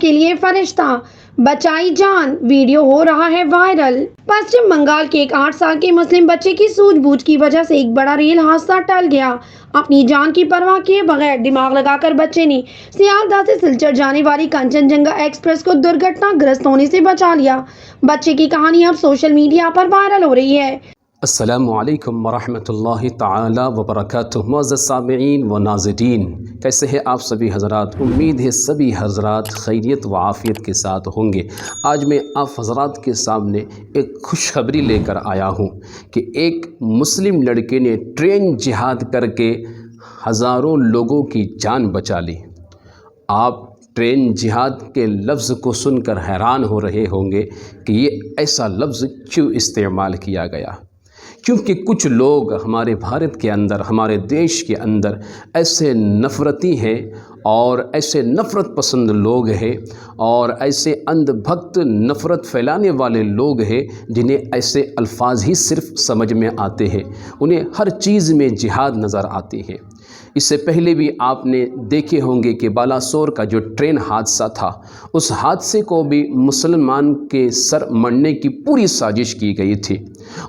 کے لیے فرشتہ، بچائی جان، ویڈیو ہو رہا ہے وائرل۔ پشچم بنگال کے ایک 8 سال کے مسلم بچے کی سوجھ بوجھ کی وجہ سے ایک بڑا ریل حادثہ ٹل گیا۔ اپنی جان کی پرواہ کیے بغیر دماغ لگا کر بچے نے سیالدہ سے سلچر جانے والی کنچن جنگا ایکسپریس کو درگھٹنا گرست ہونے سے بچا لیا۔ بچے کی کہانی اب سوشل میڈیا پر وائرل ہو رہی ہے۔ السلام علیکم ورحمۃ اللہ تعالی وبرکاتہ۔ معزز سامعین و ناظرین، کیسے ہیں آپ سبھی حضرات؟ امید ہے سبھی حضرات خیریت و عافیت کے ساتھ ہوں گے۔ آج میں آپ حضرات کے سامنے ایک خوشخبری لے کر آیا ہوں کہ ایک مسلم لڑکے نے ٹرین جہاد کر کے ہزاروں لوگوں کی جان بچا لی۔ آپ ٹرین جہاد کے لفظ کو سن کر حیران ہو رہے ہوں گے کہ یہ ایسا لفظ کیوں استعمال کیا گیا، کیونکہ کچھ لوگ ہمارے بھارت کے اندر، ہمارے دیش کے اندر ایسے نفرتی ہیں اور ایسے نفرت پسند لوگ ہیں اور ایسے اندھ بھکت نفرت پھیلانے والے لوگ ہیں جنہیں ایسے الفاظ ہی صرف سمجھ میں آتے ہیں، انہیں ہر چیز میں جہاد نظر آتی ہے۔ اس سے پہلے بھی آپ نے دیکھے ہوں گے کہ بالاسور کا جو ٹرین حادثہ تھا، اس حادثے کو بھی مسلمان کے سر مڑنے کی پوری سازش کی گئی تھی۔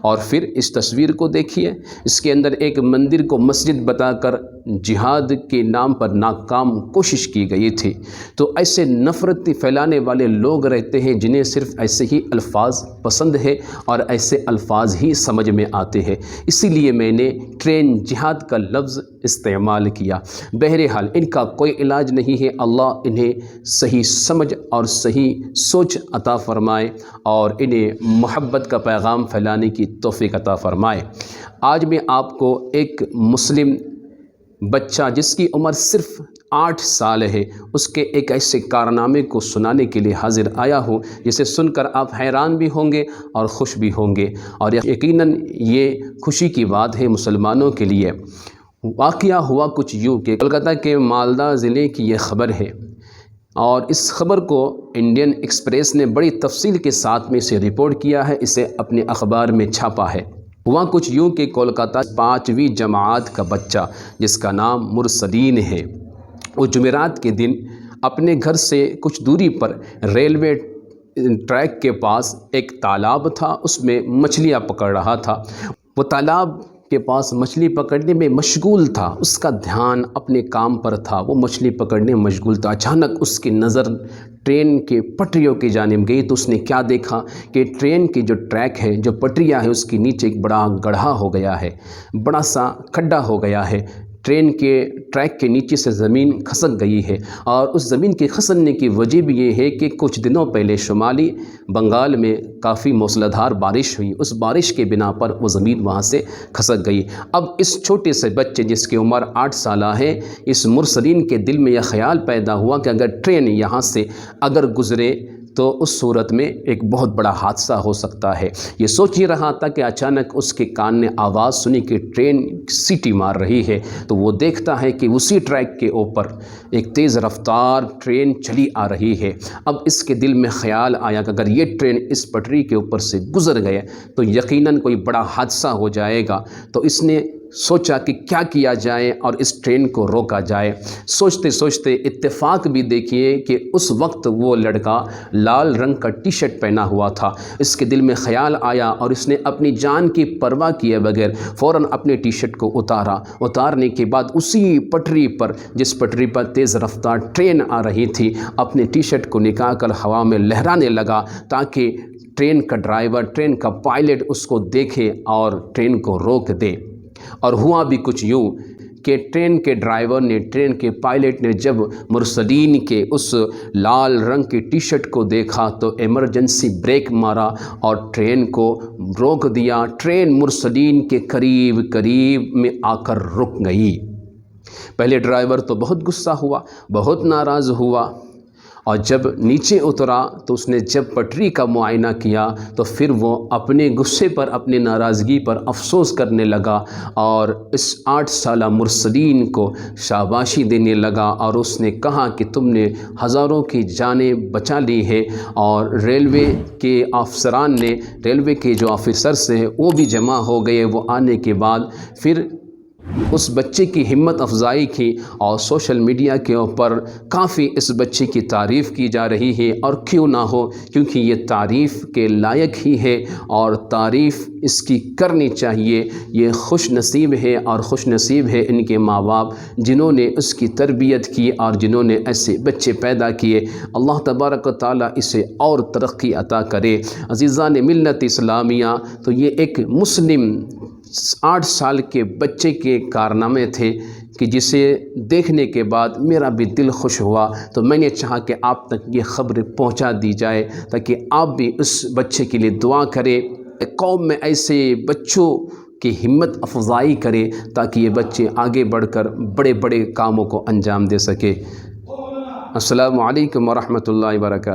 اور پھر اس تصویر کو دیکھیے، اس کے اندر ایک مندر کو مسجد بتا کر جہاد کے نام پر ناکام کوشش کی گئی تھی۔ تو ایسے نفرت پھیلانے والے لوگ رہتے ہیں جنہیں صرف ایسے ہی الفاظ پسند ہے اور ایسے الفاظ ہی سمجھ میں آتے ہیں، اسی لیے میں نے ٹرین جہاد کا لفظ استعمال کیا۔ بہرحال ان کا کوئی علاج نہیں ہے، اللہ انہیں صحیح سمجھ اور صحیح سوچ عطا فرمائے اور انہیں محبت کا پیغام پھیلانے کی توفیق عطا فرمائے۔ آج میں آپ کو ایک مسلم بچہ جس کی عمر صرف 8 سال ہے، اس کے ایک ایسے کارنامے کو سنانے کے لیے حاضر آیا ہوں جسے سن کر آپ حیران بھی ہوں گے اور خوش بھی ہوں گے، اور یقیناً یہ خوشی کی بات ہے مسلمانوں کے لیے۔ واقعہ ہوا کچھ یوں کہ کولکاتہ کے مالدہ ضلع کی یہ خبر ہے، اور اس خبر کو انڈین ایکسپریس نے بڑی تفصیل کے ساتھ میں اسے رپورٹ کیا ہے، اسے اپنے اخبار میں چھاپا ہے۔ ہوا کچھ یوں کہ کولکاتہ 5ویں جماعت کا بچہ جس کا نام مرسلین ہے، وہ جمعرات کے دن اپنے گھر سے کچھ دوری پر ریلوے ٹریک کے پاس ایک تالاب تھا، اس میں مچھلیاں پکڑ رہا تھا۔ وہ تالاب کے پاس مچھلی پکڑنے میں مشغول تھا، اس کا دھیان اپنے کام پر تھا، وہ مچھلی پکڑنے میں مشغول تھا۔ اچانک اس کی نظر ٹرین کے پٹریوں کی جانب گئی تو اس نے کیا دیکھا کہ ٹرین کی جو ٹریک ہے، جو پٹریاں ہے، اس کے نیچے ایک بڑا گڑھا ہو گیا ہے، بڑا سا کھڈا ہو گیا ہے۔ ٹرین کے ٹریک کے نیچے سے زمین کھسک گئی ہے، اور اس زمین کے کھسکنے کی وجہ بھی یہ ہے کہ کچھ دنوں پہلے شمالی بنگال میں کافی موسلادھار بارش ہوئی، اس بارش کے بنا پر وہ زمین وہاں سے کھسک گئی۔ اب اس چھوٹے سے بچے جس کی عمر 8 سالہ ہے، اس مرسلین کے دل میں یہ خیال پیدا ہوا کہ اگر ٹرین یہاں سے اگر گزرے تو اس صورت میں ایک بہت بڑا حادثہ ہو سکتا ہے۔ یہ سوچ ہی رہا تھا کہ اچانک اس کے کان نے آواز سنی کہ ٹرین سیٹی مار رہی ہے، تو وہ دیکھتا ہے کہ اسی ٹریک کے اوپر ایک تیز رفتار ٹرین چلی آ رہی ہے۔ اب اس کے دل میں خیال آیا کہ اگر یہ ٹرین اس پٹری کے اوپر سے گزر گئے تو یقیناً کوئی بڑا حادثہ ہو جائے گا۔ تو اس نے سوچا کہ کیا کیا جائے اور اس ٹرین کو روکا جائے۔ سوچتے سوچتے اتفاق بھی دیکھیے کہ اس وقت وہ لڑکا لال رنگ کا ٹی شرٹ پہنا ہوا تھا۔ اس کے دل میں خیال آیا اور اس نے اپنی جان کی پرواہ کیے بغیر فوراً اپنے ٹی شرٹ کو اتارنے کے بعد اسی پٹری پر، جس پٹری پر تیز رفتار ٹرین آ رہی تھی، اپنے ٹی شرٹ کو نکال کر ہوا میں لہرانے لگا تاکہ ٹرین کا ڈرائیور، ٹرین کا پائلٹ اس کو دیکھے اور ٹرین کو روک دے۔ اور ہوا بھی کچھ یوں کہ ٹرین کے ڈرائیور نے، ٹرین کے پائلٹ نے جب مرسلین کے اس لال رنگ کی ٹی شرٹ کو دیکھا تو ایمرجنسی بریک مارا اور ٹرین کو روک دیا۔ ٹرین مرسلین کے قریب میں آ کر رک گئی۔ پہلے ڈرائیور تو بہت غصہ ہوا، بہت ناراض ہوا، اور جب نیچے اترا تو اس نے جب پٹری کا معائنہ کیا تو پھر وہ اپنے غصے پر، اپنی ناراضگی پر افسوس کرنے لگا اور اس 8 سالہ مرسلین کو شاباشی دینے لگا، اور اس نے کہا کہ تم نے ہزاروں کی جانیں بچا لی ہے۔ اور ریلوے کے افسران نے، ریلوے کے جو آفیسرز ہیں وہ بھی جمع ہو گئے۔ وہ آنے کے بعد پھر اس بچے کی ہمت افزائی کی اور سوشل میڈیا کے اوپر کافی اس بچے کی تعریف کی جا رہی ہے، اور کیوں نہ ہو، کیونکہ یہ تعریف کے لائق ہی ہے اور تعریف اس کی کرنی چاہیے۔ یہ خوش نصیب ہے اور خوش نصیب ہے ان کے ماں باپ جنہوں نے اس کی تربیت کی اور جنہوں نے ایسے بچے پیدا کیے۔ اللہ تبارک و تعالیٰ اسے اور ترقی عطا کرے۔ عزیزان ملت اسلامیہ، تو یہ ایک مسلم 8 سال کے بچے کے کارنامے تھے کہ جسے دیکھنے کے بعد میرا بھی دل خوش ہوا، تو میں نے چاہا کہ آپ تک یہ خبر پہنچا دی جائے تاکہ آپ بھی اس بچے کے لیے دعا کریں، قوم میں ایسے بچوں کی ہمت افزائی کرے تاکہ یہ بچے آگے بڑھ کر بڑے بڑے کاموں کو انجام دے سکے۔ السلام علیکم ورحمۃ اللہ وبرکاتہ۔